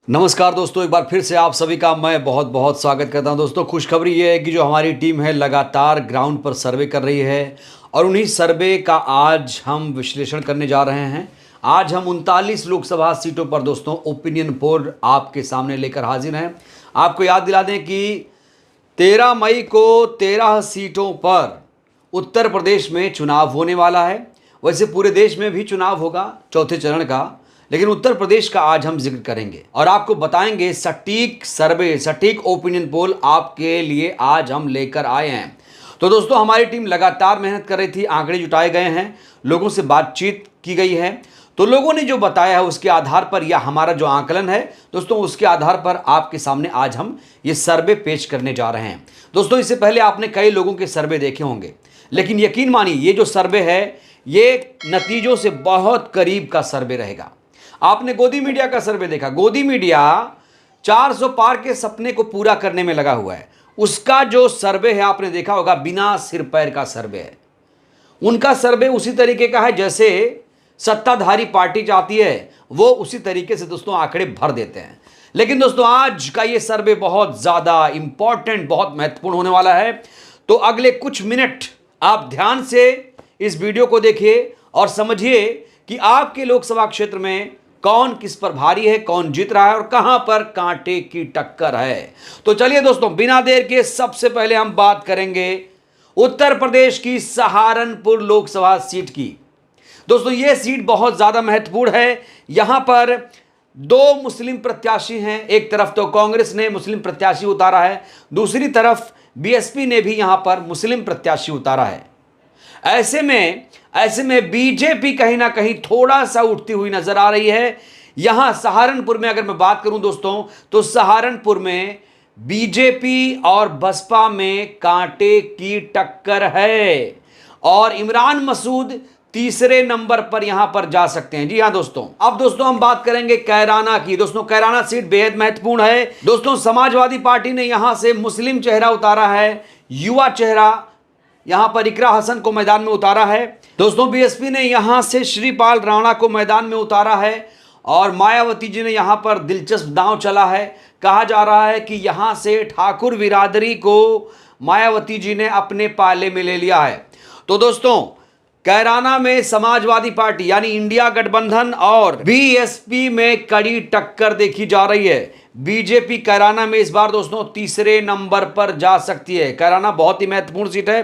नमस्कार दोस्तों, एक बार फिर से आप सभी का मैं बहुत बहुत स्वागत करता हूं। दोस्तों, खुशखबरी ये है कि जो हमारी टीम है लगातार ग्राउंड पर सर्वे कर रही है और उन्हीं सर्वे का आज हम विश्लेषण करने जा रहे हैं। आज हम 39 लोकसभा सीटों पर दोस्तों ओपिनियन पोल आपके सामने लेकर हाजिर हैं। आपको याद दिला दें कि 13 मई को 13 सीटों पर उत्तर प्रदेश में चुनाव होने वाला है। वैसे पूरे देश में भी चुनाव होगा चौथे चरण का, लेकिन उत्तर प्रदेश का आज हम जिक्र करेंगे और आपको बताएंगे सटीक सर्वे, सटीक ओपिनियन पोल आपके लिए आज हम लेकर आए हैं। तो दोस्तों, हमारी टीम लगातार मेहनत कर रही थी, आंकड़े जुटाए गए हैं, लोगों से बातचीत की गई है। तो लोगों ने जो बताया है उसके आधार पर या हमारा जो आकलन है दोस्तों, उसके आधार पर आपके सामने आज हम ये सर्वे पेश करने जा रहे हैं। दोस्तों, इससे पहले आपने कई लोगों के सर्वे देखे होंगे, लेकिन यकीन मानिए ये जो सर्वे है ये नतीजों से बहुत करीब का सर्वे रहेगा। आपने गोदी मीडिया का सर्वे देखा, गोदी मीडिया 400 पार के सपने को पूरा करने में लगा हुआ है। उसका जो सर्वे है आपने देखा होगा, बिना सिर पैर का सर्वे है। उनका सर्वे उसी तरीके का है जैसे सत्ताधारी पार्टी चाहती है, वो उसी तरीके से दोस्तों आंकड़े भर देते हैं। लेकिन दोस्तों, आज का ये सर्वे बहुत ज्यादा इंपॉर्टेंट, बहुत महत्वपूर्ण होने वाला है। तो अगले कुछ मिनट आप ध्यान से इस वीडियो को देखिए और समझिए कि आपके लोकसभा क्षेत्र में कौन किस पर भारी है, कौन जीत रहा है और कहां पर कांटे की टक्कर है। तो चलिए दोस्तों, बिना देर के सबसे पहले हम बात करेंगे उत्तर प्रदेश की सहारनपुर लोकसभा सीट की। दोस्तों, यह सीट बहुत ज्यादा महत्वपूर्ण है। यहां पर दो मुस्लिम प्रत्याशी हैं। एक तरफ तो कांग्रेस ने मुस्लिम प्रत्याशी उतारा है, दूसरी तरफ बीएसपी ने भी यहां पर मुस्लिम प्रत्याशी उतारा है। ऐसे में बीजेपी कहीं ना कहीं थोड़ा सा उठती हुई नजर आ रही है। यहां सहारनपुर में अगर मैं बात करूं दोस्तों, तो सहारनपुर में बीजेपी और बसपा में कांटे की टक्कर है और इमरान मसूद तीसरे नंबर पर यहां पर जा सकते हैं। जी हां दोस्तों, अब दोस्तों हम बात करेंगे कैराना की। दोस्तों, कैराना सीट बेहद महत्वपूर्ण है। दोस्तों, समाजवादी पार्टी ने यहां से मुस्लिम चेहरा उतारा है, युवा चेहरा यहां पर इकरा हसन को मैदान में उतारा है। दोस्तों, बीएसपी ने यहां से श्रीपाल राणा को मैदान में उतारा है और मायावती जी ने यहां पर दिलचस्प दांव चला है। कहा जा रहा है कि यहां से ठाकुर बिरादरी को मायावती जी ने अपने पाले में ले लिया है। तो दोस्तों, कैराना में समाजवादी पार्टी यानी इंडिया गठबंधन और बीएसपी में कड़ी टक्कर देखी जा रही है। बीजेपी कैराना में इस बार दोस्तों तीसरे नंबर पर जा सकती है। कैराना बहुत ही महत्वपूर्ण सीट है।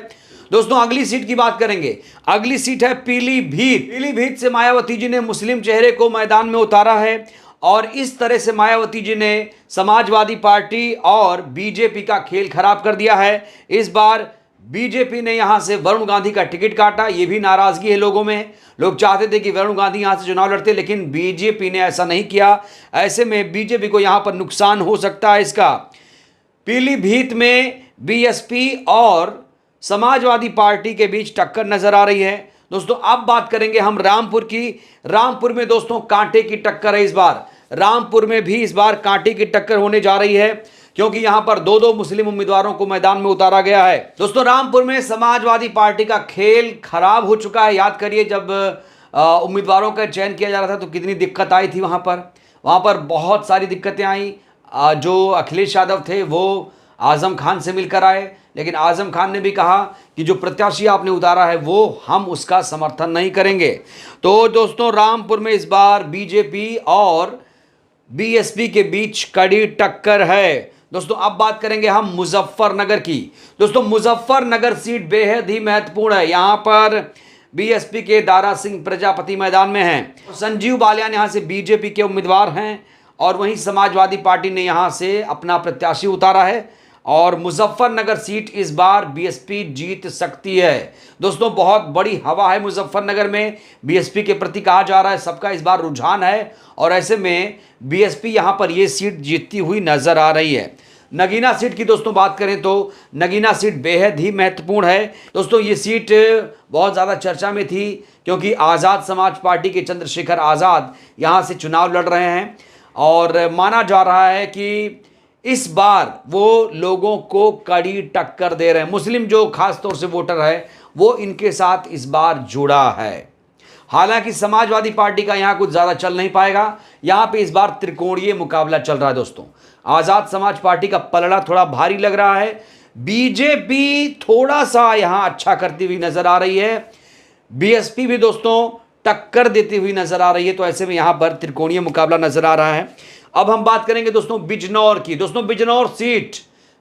दोस्तों, अगली सीट की बात करेंगे। अगली सीट है पीलीभीत। पीलीभीत से मायावती जी ने मुस्लिम चेहरे को मैदान में उतारा है और इस तरह से मायावती जी ने समाजवादी पार्टी और बीजेपी का खेल खराब कर दिया है। इस बार बीजेपी ने यहां से वरुण गांधी का टिकट काटा। यह भी नाराजगी है लोगों में। लोग चाहते थे कि वरुण गांधी यहां से चुनाव लड़ते, लेकिन बीजेपी ने ऐसा नहीं किया। ऐसे में बीजेपी को यहां पर नुकसान हो सकता है इसका। पीलीभीत में बीएसपी और समाजवादी पार्टी के बीच टक्कर नजर आ रही है। दोस्तों, अब बात करेंगे हम रामपुर की। रामपुर में दोस्तों कांटे की टक्कर है इस बार। रामपुर में भी इस बार कांटे की टक्कर होने जा रही है क्योंकि यहां पर दो मुस्लिम उम्मीदवारों को मैदान में उतारा गया है। दोस्तों, रामपुर में समाजवादी पार्टी का खेल खराब हो चुका है। याद करिए, जब उम्मीदवारों का चयन किया जा रहा था तो कितनी दिक्कत आई थी वहां पर बहुत सारी दिक्कतें आई। जो अखिलेश यादव थे वो आजम खान से मिलकर आए, लेकिन आजम खान ने भी कहा कि जो प्रत्याशी आपने उतारा है वो हम उसका समर्थन नहीं करेंगे। तो दोस्तों, रामपुर में इस बार बीजेपी और बीएसपी के बीच कड़ी टक्कर है। दोस्तों, अब बात करेंगे हम मुजफ्फरनगर की। दोस्तों, मुजफ्फरनगर सीट बेहद ही महत्वपूर्ण है। यहां पर बीएसपी के दारा सिंह प्रजापति मैदान में हैं। संजीव बालियान यहां से बीजेपी के उम्मीदवार हैं और वहीं समाजवादी पार्टी ने यहां से अपना प्रत्याशी उतारा है और मुजफ्फरनगर सीट इस बार बीएसपी जीत सकती है। दोस्तों, बहुत बड़ी हवा है मुजफ्फरनगर में, बीएसपी के प्रति कहा जा रहा है सबका इस बार रुझान है और ऐसे में बीएसपी यहां पर यह सीट जीतती हुई नजर आ रही है। नगीना सीट की दोस्तों बात करें तो नगीना सीट बेहद ही महत्वपूर्ण है। दोस्तों, ये सीट बहुत ज़्यादा चर्चा में थी क्योंकि आज़ाद समाज पार्टी के चंद्रशेखर आज़ाद यहाँ से चुनाव लड़ रहे हैं और माना जा रहा है कि इस बार वो लोगों को कड़ी टक्कर दे रहे हैं। मुस्लिम जो खास तौर से वोटर है वो इनके साथ इस बार जुड़ा है। हालांकि समाजवादी पार्टी का यहां कुछ ज्यादा चल नहीं पाएगा। यहां पे इस बार त्रिकोणीय मुकाबला चल रहा है दोस्तों। आजाद समाज पार्टी का पलड़ा थोड़ा भारी लग रहा है। बीजेपी थोड़ा सा यहां अच्छा करती हुई नजर आ रही है। बीएसपी भी दोस्तों टक्कर देती हुई नजर आ रही है। तो ऐसे में यहां पर त्रिकोणीय मुकाबला नजर आ रहा है। अब हम बात करेंगे दोस्तों बिजनौर की। दोस्तों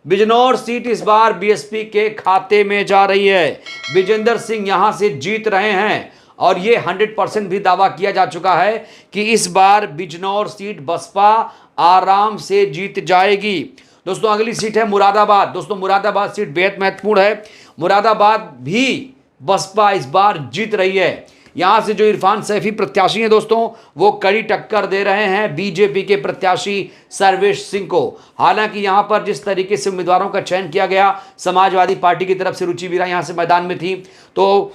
बिजनौर सीट इस बार बीएसपी के खाते में जा रही है। विजेंद्र सिंह यहां से जीत रहे हैं और ये 100% भी दावा किया जा चुका है कि इस बार बिजनौर सीट बसपा आराम से जीत जाएगी। दोस्तों अगली सीट है मुरादाबाद। दोस्तों मुरादाबाद सीट बेहद महत्वपूर्ण है। मुरादाबाद भी बसपा इस बार जीत रही है। यहां से जो इरफान सैफी प्रत्याशी हैं दोस्तों, वो कड़ी टक्कर दे रहे हैं बीजेपी के प्रत्याशी सर्वेश सिंह को। हालांकि यहां पर जिस तरीके से उम्मीदवारों का चयन किया गया, समाजवादी पार्टी की तरफ से रुचि वीरा यहां से मैदान में थी, तो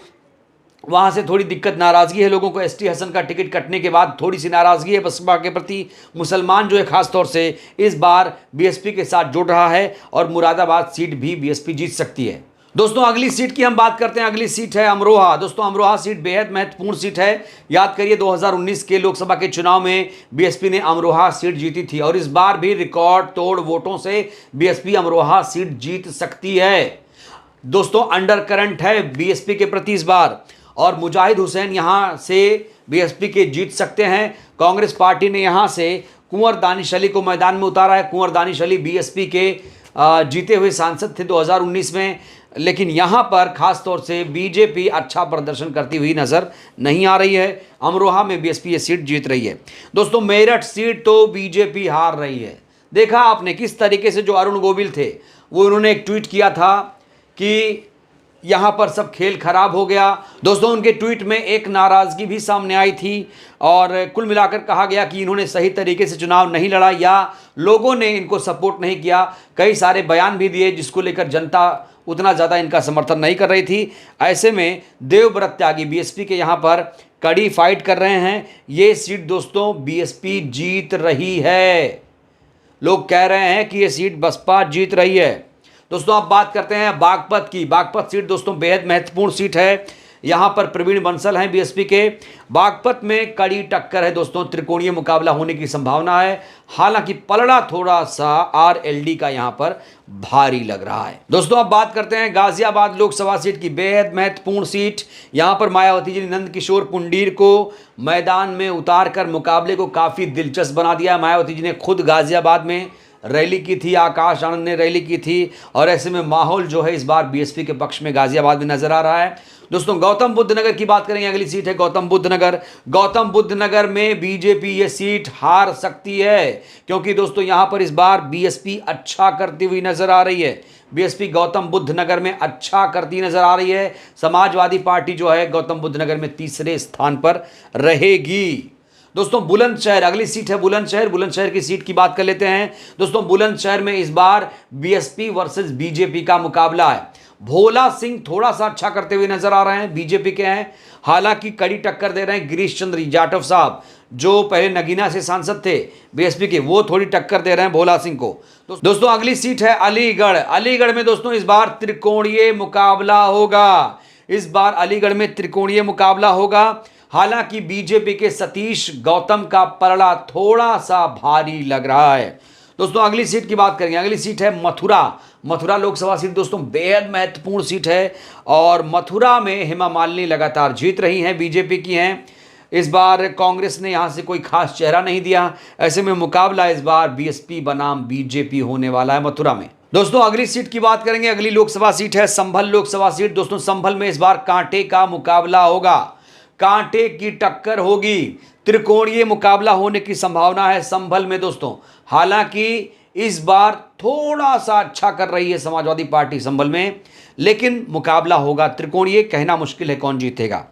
वहां से थोड़ी दिक्कत नाराजगी है लोगों को। एसटी हसन का टिकट कटने के बाद थोड़ी सी नाराजगी है बसपा के प्रति। मुसलमान जो है खासतौर से इस बार बीएसपी के साथ जुड़ रहा है और मुरादाबाद सीट भी बीएसपी जीत सकती है। दोस्तों अगली सीट की हम बात करते हैं। अगली सीट है अमरोहा। दोस्तों अमरोहा सीट बेहद महत्वपूर्ण सीट है। याद करिए 2019 के लोकसभा के चुनाव में बीएसपी ने अमरोहा सीट जीती थी और इस बार भी रिकॉर्ड तोड़ वोटों से बीएसपी अमरोहा सीट जीत सकती है। दोस्तों अंडर करंट है बीएसपी के प्रति इस बार, और मुजाहिद हुसैन यहां से बीएसपी के जीत सकते हैं। कांग्रेस पार्टी ने यहां से कुंवर दानिश अली को मैदान में उतारा है। कुंवर दानिश अली बीएसपी के जीते हुए सांसद थे 2019 में, लेकिन यहां पर खास तौर से बीजेपी अच्छा प्रदर्शन करती हुई नजर नहीं आ रही है। अमरोहा में बीएसपी ये सीट जीत रही है। दोस्तों मेरठ सीट तो बीजेपी हार रही है। देखा आपने किस तरीके से जो अरुण गोविल थे, वो उन्होंने एक ट्वीट किया था कि यहां पर सब खेल खराब हो गया। दोस्तों उनके ट्वीट में एक नाराजगी भी सामने आई थी और कुल मिलाकर कहा गया कि इन्होंने सही तरीके से चुनाव नहीं लड़ा या लोगों ने इनको सपोर्ट नहीं किया। कई सारे बयान भी दिए जिसको लेकर जनता उतना ज़्यादा इनका समर्थन नहीं कर रही थी। ऐसे में देवव्रत त्यागी बीएसपी के यहाँ पर कड़ी फाइट कर रहे हैं। ये सीट दोस्तों बीएसपी जीत रही है। लोग कह रहे हैं कि ये सीट बसपा जीत रही है। दोस्तों अब बात करते हैं बागपत की। बागपत सीट दोस्तों बेहद महत्वपूर्ण सीट है। यहां पर प्रवीण बंसल हैं बीएसपी के। बागपत में कड़ी टक्कर है दोस्तों, त्रिकोणीय मुकाबला होने की संभावना है। हालांकि पलड़ा थोड़ा सा आरएलडी का यहां पर भारी लग रहा है। दोस्तों अब बात करते हैं गाजियाबाद लोकसभा सीट की। बेहद महत्वपूर्ण सीट। यहां पर मायावती जी ने नंदकिशोर पुंडीर को मैदान में उतार कर मुकाबले को काफी दिलचस्प बना दिया। मायावती जी ने खुद गाजियाबाद में रैली की थी, आकाश आनंद ने रैली की थी और ऐसे में माहौल जो है इस बार बीएसपी के पक्ष में गाजियाबाद में नजर आ रहा है। दोस्तों गौतम बुद्ध नगर की बात करेंगे। अगली सीट है गौतम बुद्ध नगर। गौतम बुद्ध नगर में बीजेपी ये सीट हार सकती है, क्योंकि दोस्तों यहां पर इस बार बीएसपी अच्छा करती हुई नजर आ रही है। बीएसपी गौतम बुद्ध नगर में अच्छा करती नजर आ रही है। समाजवादी पार्टी जो है गौतम बुद्ध नगर में तीसरे स्थान पर रहेगी। दोस्तों बुलंदशहर अगली सीट है। बुलंदशहर की सीट की बात कर लेते हैं। दोस्तों बुलंदशहर में इस बार बीएसपी वर्सेस बीजेपी का मुकाबला है। भोला सिंह थोड़ा सा अच्छा करते हुए नजर आ रहे हैं, बीजेपी के हैं। हालांकि कड़ी टक्कर दे रहे हैं गिरीश चंद्र जाटव साहब, जो पहले नगीना से सांसद थे बीएसपी के, वो थोड़ी टक्कर दे रहे हैं भोला सिंह को। दोस्तों अगली सीट है अलीगढ़। अलीगढ़ में दोस्तों इस बार त्रिकोणीय मुकाबला होगा। इस बार अलीगढ़ में त्रिकोणीय मुकाबला होगा। हालांकि बीजेपी के सतीश गौतम का पलड़ा थोड़ा सा भारी लग रहा है। दोस्तों अगली सीट की बात करेंगे। अगली सीट है मथुरा लोकसभा सीट। दोस्तों बेहद महत्वपूर्ण सीट है और मथुरा में हेमा मालिनी लगातार जीत रही हैं, बीजेपी की हैं। इस बार कांग्रेस ने यहां से कोई खास चेहरा नहीं दिया। ऐसे में मुकाबला इस बार बीएसपी बनाम बीजेपी होने वाला है मथुरा में। दोस्तों अगली सीट की बात करेंगे। अगली लोकसभा सीट है संभल लोकसभा सीट। दोस्तों संभल में इस बार कांटे का मुकाबला होगा, कांटे की टक्कर होगी। त्रिकोणीय मुकाबला होने की संभावना है संभल में दोस्तों। हालांकि इस बार थोड़ा सा अच्छा कर रही है समाजवादी पार्टी संभल में, लेकिन मुकाबला होगा त्रिकोणीय। कहना मुश्किल है कौन जीतेगा।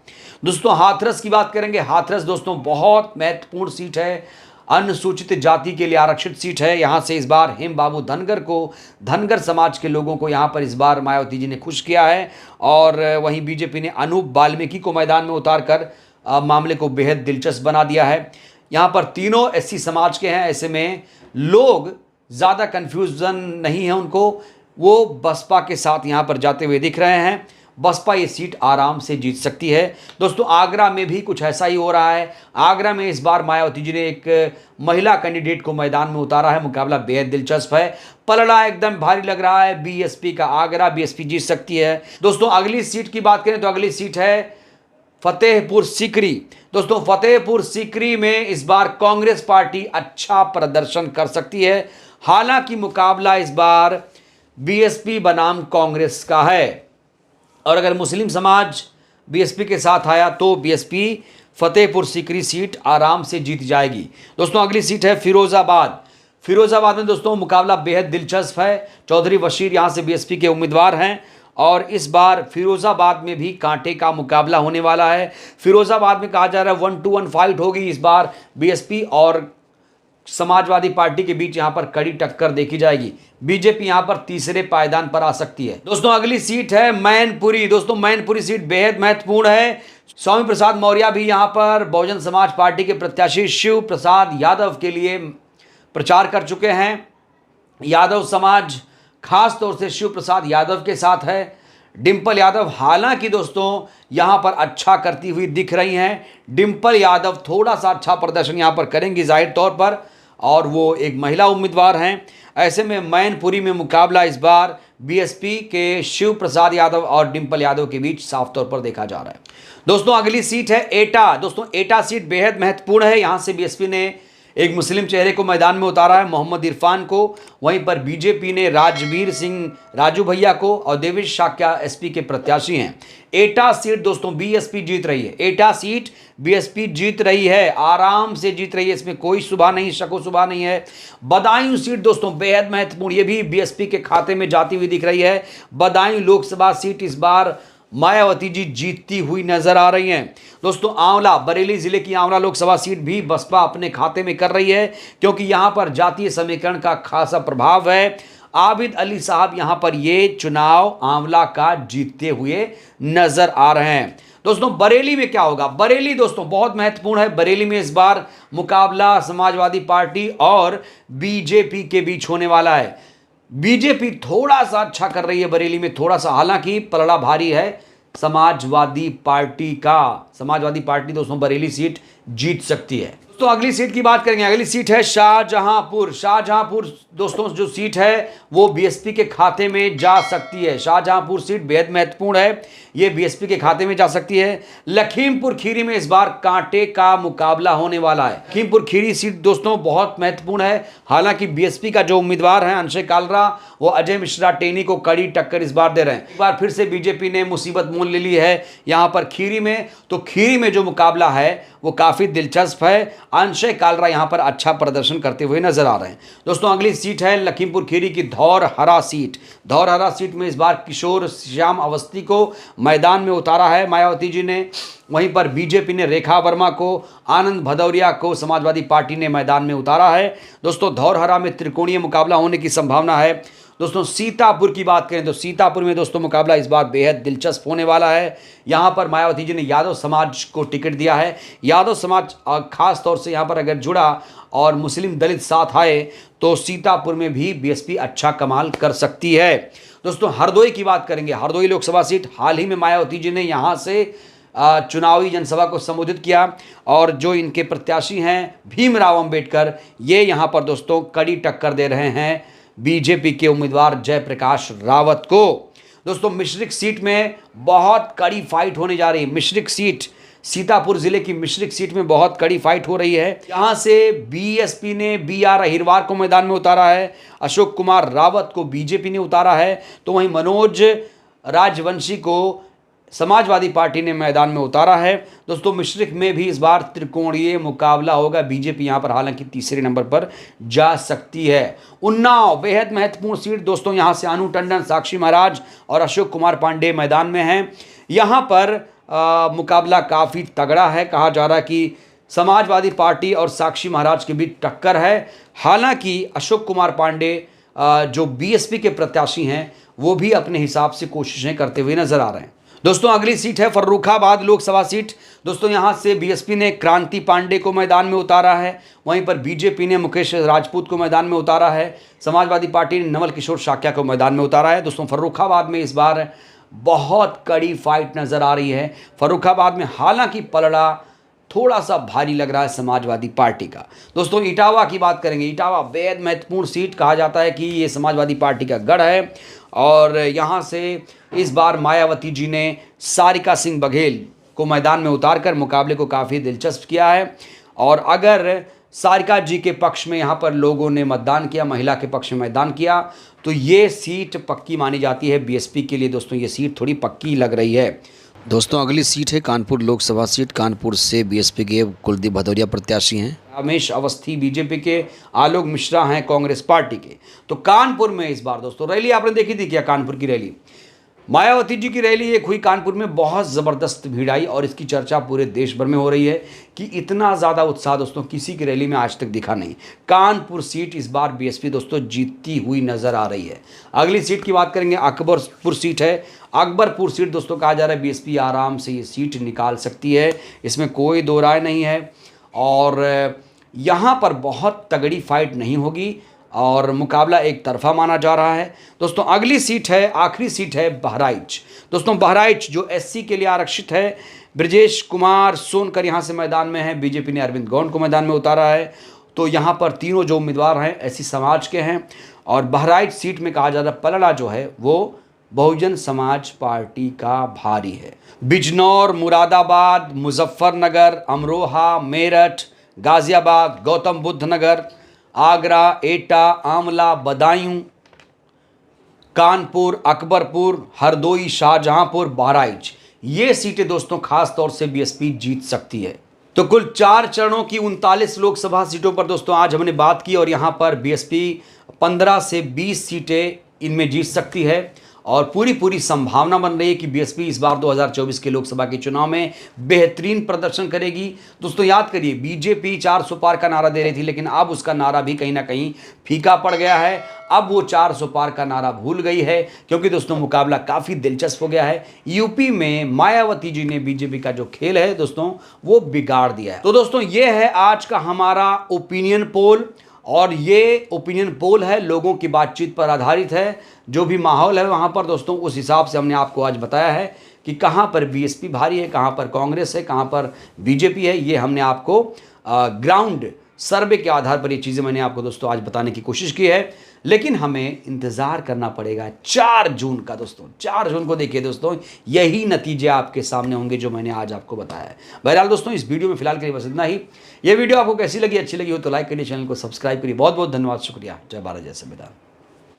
दोस्तों हाथरस की बात करेंगे। हाथरस दोस्तों बहुत महत्वपूर्ण सीट है, अनुसूचित जाति के लिए आरक्षित सीट है। यहाँ से इस बार हेम बाबू धनगर को, धनगर समाज के लोगों को यहाँ पर इस बार मायावती जी ने खुश किया है और वहीं बीजेपी ने अनूप वाल्मीकि को मैदान में उतार कर मामले को बेहद दिलचस्प बना दिया है। यहाँ पर तीनों एससी समाज के हैं। ऐसे में लोग ज़्यादा कन्फ्यूजन नहीं है उनको, वो बसपा के साथ यहाँ पर जाते हुए दिख रहे हैं। बसपा ये सीट आराम से जीत सकती है। दोस्तों आगरा में भी कुछ ऐसा ही हो रहा है। आगरा में इस बार मायावती जी ने एक महिला कैंडिडेट को मैदान में उतारा है। मुकाबला बेहद दिलचस्प है, पलड़ा एकदम भारी लग रहा है बीएसपी का। आगरा बीएसपी जीत सकती है। दोस्तों अगली सीट की बात करें तो अगली सीट है फतेहपुर सीकरी। दोस्तों फतेहपुर सीकरी में इस बार कांग्रेस पार्टी अच्छा प्रदर्शन कर सकती है। हालांकि मुकाबला इस बार बीएसपी बनाम कांग्रेस का है, और अगर मुस्लिम समाज बीएसपी के साथ आया तो बीएसपी फतेहपुर सीकरी सीट आराम से जीत जाएगी। दोस्तों अगली सीट है फिरोजाबाद। फिरोजाबाद में दोस्तों मुकाबला बेहद दिलचस्प है। चौधरी बशीर यहां से बीएसपी के उम्मीदवार हैं, और इस बार फिरोजाबाद में भी कांटे का मुकाबला होने वाला है। फिरोजाबाद में कहा जा रहा है 1-1 फाइट होगी इस बार बीएसपी और समाजवादी पार्टी के बीच। यहां पर कड़ी टक्कर देखी जाएगी। बीजेपी यहां पर तीसरे पायदान पर आ सकती है। दोस्तों अगली सीट है मैनपुरी। दोस्तों मैनपुरी सीट बेहद महत्वपूर्ण है। स्वामी प्रसाद मौर्य भी यहां पर बहुजन समाज पार्टी के प्रत्याशी शिव प्रसाद यादव के लिए प्रचार कर चुके हैं। यादव समाज खास तौर से शिव प्रसाद यादव के साथ है। डिंपल यादव हालांकि दोस्तों यहां पर अच्छा करती हुई दिख रही हैं। डिंपल यादव थोड़ा सा अच्छा प्रदर्शन यहां पर करेंगी जाहिर तौर पर, और वो एक महिला उम्मीदवार हैं। ऐसे में मैनपुरी में मुकाबला इस बार बीएसपी के शिव प्रसाद यादव और डिंपल यादव के बीच साफ तौर पर देखा जा रहा है। दोस्तों अगली सीट है एटा। दोस्तों एटा सीट बेहद महत्वपूर्ण है। यहां से बीएसपी ने एक मुस्लिम चेहरे को मैदान में उतारा है, मोहम्मद इरफान को। वहीं पर बीजेपी ने राजवीर सिंह राजू भैया को, और देवेश शाक्या एसपी के प्रत्याशी हैं। एटा सीट दोस्तों बीएसपी जीत रही है। एटा सीट बीएसपी जीत रही है, आराम से जीत रही है, इसमें कोई सुबह नहीं, शको सुबह नहीं है। बदायूं सीट दोस्तों बेहद महत्वपूर्ण, ये भी बीएसपी के खाते में जाती हुई दिख रही है। बदायूं लोकसभा सीट इस बार मायावती जी जीतती हुई नजर आ रही हैं। दोस्तों आंवला, बरेली जिले की आंवला लोकसभा सीट भी बसपा अपने खाते में कर रही है, क्योंकि यहां पर जातीय समीकरण का खासा प्रभाव है। आबिद अली साहब यहां पर ये चुनाव आंवला का जीतते हुए नजर आ रहे हैं। दोस्तों बरेली में क्या होगा? बरेली दोस्तों बहुत महत्वपूर्ण है। बरेली में इस बार मुकाबला समाजवादी पार्टी और बीजेपी के बीच होने वाला है। बीजेपी थोड़ा सा अच्छा कर रही है बरेली में, थोड़ा सा, हालांकि पलड़ा भारी है समाजवादी पार्टी का। समाजवादी पार्टी दोस्तों बरेली सीट जीत सकती है। तो अगली सीट की बात करेंगे। अगली सीट है शाहजहांपुर। शाहजहांपुर दोस्तों जो सीट है वो बीएसपी के खाते में जा सकती है। शाहजहांपुर सीट बेहद महत्वपूर्ण है, ये बीएसपी के खाते में जा सकती है। लखीमपुर खीरी में इस बार कांटे का मुकाबला होने वाला है। लखीमपुर खीरी सीट दोस्तों बहुत महत्वपूर्ण है। हालांकि बीएसपी का जो उम्मीदवार है अंशय कालरा, वो अजय मिश्रा टेनी को कड़ी टक्कर इस बार दे रहे हैं। एक बार फिर से बीजेपी ने मुसीबत मोल ले ली है यहां पर खीरी में। तो खीरी में जो मुकाबला है वो काफी दिलचस्प है। अंशय कालरा यहां पर अच्छा प्रदर्शन करते हुए नजर आ रहे हैं। दोस्तों अगली सीट है लखीमपुर खीरी की धौरहरा सीट। धौरहरा सीट में इस बार किशोर श्याम अवस्थी को मैदान में उतारा है मायावती जी ने। वहीं पर बीजेपी ने रेखा वर्मा को, आनंद भदौरिया को समाजवादी पार्टी ने मैदान में उतारा है। दोस्तों धौरहरा में त्रिकोणीय मुकाबला होने की संभावना है। दोस्तों सीतापुर की बात करें तो सीतापुर में दोस्तों मुकाबला इस बार बेहद दिलचस्प होने वाला है। यहां पर मायावती जी ने यादव समाज को टिकट दिया है। यादव समाज खास तौर से यहां पर अगर जुड़ा और मुस्लिम दलित साथ आए तो सीतापुर में भी बीएसपी अच्छा कमाल कर सकती है। दोस्तों हरदोई की बात करेंगे। हरदोई लोकसभा सीट, हाल ही में मायावती जी ने यहां से चुनावी जनसभा को संबोधित किया, और जो इनके प्रत्याशी हैं भीमराव अंबेडकर, ये यहां पर दोस्तों कड़ी टक्कर दे रहे हैं बीजेपी के उम्मीदवार जयप्रकाश रावत को। दोस्तों मिश्रिक सीट में बहुत कड़ी फाइट होने जा रही है। मिश्रिक सीट, सीतापुर जिले की मिश्रिक सीट में बहुत कड़ी फाइट हो रही है। यहां से बीएसपी ने बीआर अहिरवार को मैदान में उतारा है, अशोक कुमार रावत को बीजेपी ने उतारा है, तो वहीं मनोज राजवंशी को समाजवादी पार्टी ने मैदान में उतारा है। दोस्तों मिश्रिक में भी इस बार त्रिकोणीय मुकाबला होगा। बीजेपी यहां पर हालांकि तीसरे नंबर पर जा सकती है। उन्नाव बेहद महत्वपूर्ण सीट दोस्तों, यहां से अनु टंडन, साक्षी महाराज और अशोक कुमार पांडे मैदान में हैं। यहां पर मुकाबला काफ़ी तगड़ा है। कहा जा रहा है कि समाजवादी पार्टी और साक्षी महाराज के बीच टक्कर है। हालांकि अशोक कुमार पांडे जो बीएसपी के प्रत्याशी हैं वो भी अपने हिसाब से कोशिशें करते हुए नजर आ रहे हैं। दोस्तों अगली सीट है फर्रुखाबाद लोकसभा सीट। दोस्तों यहां से बीएसपी ने क्रांति पांडे को मैदान में उतारा है। वहीं पर बीजेपी ने मुकेश राजपूत को मैदान में उतारा है। समाजवादी पार्टी ने नवल किशोर शाक्या को मैदान में उतारा है। दोस्तों फर्रुखाबाद में इस बार बहुत कड़ी फाइट नजर आ रही है फर्रुखाबाद में। हालांकि पलड़ा थोड़ा सा भारी लग रहा है समाजवादी पार्टी का। दोस्तों इटावा की बात करेंगे। इटावा बेहद महत्वपूर्ण सीट, कहा जाता है कि ये समाजवादी पार्टी का गढ़ है और यहाँ से इस बार मायावती जी ने सारिका सिंह बघेल को मैदान में उतारकर मुकाबले को काफ़ी दिलचस्प किया है। और अगर सारिका जी के पक्ष में यहाँ पर लोगों ने मतदान किया, महिला के पक्ष में मतदान किया, तो ये सीट पक्की मानी जाती है बीएसपी के लिए। दोस्तों ये सीट थोड़ी पक्की लग रही है। दोस्तों अगली सीट है कानपुर लोकसभा सीट। कानपुर से बीएसपी के कुलदीप भदौरिया प्रत्याशी हैं। रमेश अवस्थी बीजेपी के, आलोक मिश्रा हैं कांग्रेस पार्टी के। तो कानपुर में इस बार दोस्तों रैली आपने देखी थी क्या? कानपुर की रैली, मायावती जी की रैली एक हुई कानपुर में, बहुत ज़बरदस्त भीड़ आई और इसकी चर्चा पूरे देश भर में हो रही है कि इतना ज़्यादा उत्साह दोस्तों किसी की रैली में आज तक दिखा नहीं। कानपुर सीट इस बार बीएसपी दोस्तों जीतती हुई नज़र आ रही है। अगली सीट की बात करेंगे, अकबरपुर सीट है। अकबरपुर सीट दोस्तों कहा जा रहा है बीएसपी आराम से ये सीट निकाल सकती है, इसमें कोई दो राय नहीं है। और यहाँ पर बहुत तगड़ी फाइट नहीं होगी और मुकाबला एक तरफा माना जा रहा है। दोस्तों अगली सीट है, आखिरी सीट है बहराइच। दोस्तों बहराइच जो एससी के लिए आरक्षित है, ब्रजेश कुमार सोनकर यहाँ से मैदान में है। बीजेपी ने अरविंद गौंड को मैदान में उतारा है। तो यहाँ पर तीनों जो उम्मीदवार हैं एससी समाज के हैं। और बहराइच सीट में कहा जा रहा है पलड़ा जो है वो बहुजन समाज पार्टी का भारी है। बिजनौर, मुरादाबाद, मुजफ्फरनगर, अमरोहा, मेरठ, गाजियाबाद, गौतम बुद्ध नगर, आगरा, एटा, आंवला, बदायूं, कानपुर, अकबरपुर, हरदोई, शाहजहांपुर, बहराइच, ये सीटें दोस्तों खास तौर से बीएसपी जीत सकती है। तो कुल 4 चरणों की 39 लोकसभा सीटों पर दोस्तों आज हमने बात की और यहां पर बीएसपी 15 से 20 सीटें इनमें जीत सकती है और पूरी संभावना बन रही है कि बीएसपी इस बार 2024 के लोकसभा के चुनाव में बेहतरीन प्रदर्शन करेगी। दोस्तों याद करिए बीजेपी 400 पार का नारा दे रही थी, लेकिन अब उसका नारा भी कहीं ना कहीं फीका पड़ गया है। अब वो 400 पार का नारा भूल गई है क्योंकि दोस्तों मुकाबला काफ़ी दिलचस्प हो गया है। यूपी में मायावती जी ने बीजेपी का जो खेल है दोस्तों वो बिगाड़ दिया है। तो दोस्तों ये है आज का हमारा ओपिनियन पोल और ये ओपिनियन पोल है, लोगों की बातचीत पर आधारित है। जो भी माहौल है वहाँ पर दोस्तों उस हिसाब से हमने आपको आज बताया है कि कहाँ पर बीएसपी भारी है, कहाँ पर कांग्रेस है, कहाँ पर बीजेपी है। ये हमने आपको ग्राउंड सर्वे के आधार पर ये चीज़ें मैंने आपको दोस्तों आज बताने की कोशिश की है। लेकिन हमें इंतज़ार करना पड़ेगा 4 जून का। दोस्तों 4 जून को देखिए दोस्तों यही नतीजे आपके सामने होंगे जो मैंने आज आपको बताया है। बहरहाल दोस्तों इस वीडियो में फिलहाल के लिए बस इतना ही। ये वीडियो आपको कैसी लगी, अच्छी लगी हो तो लाइक करिए, चैनल को सब्सक्राइब करिए। बहुत बहुत धन्यवाद, शुक्रिया। जय भारत, जय संविधान।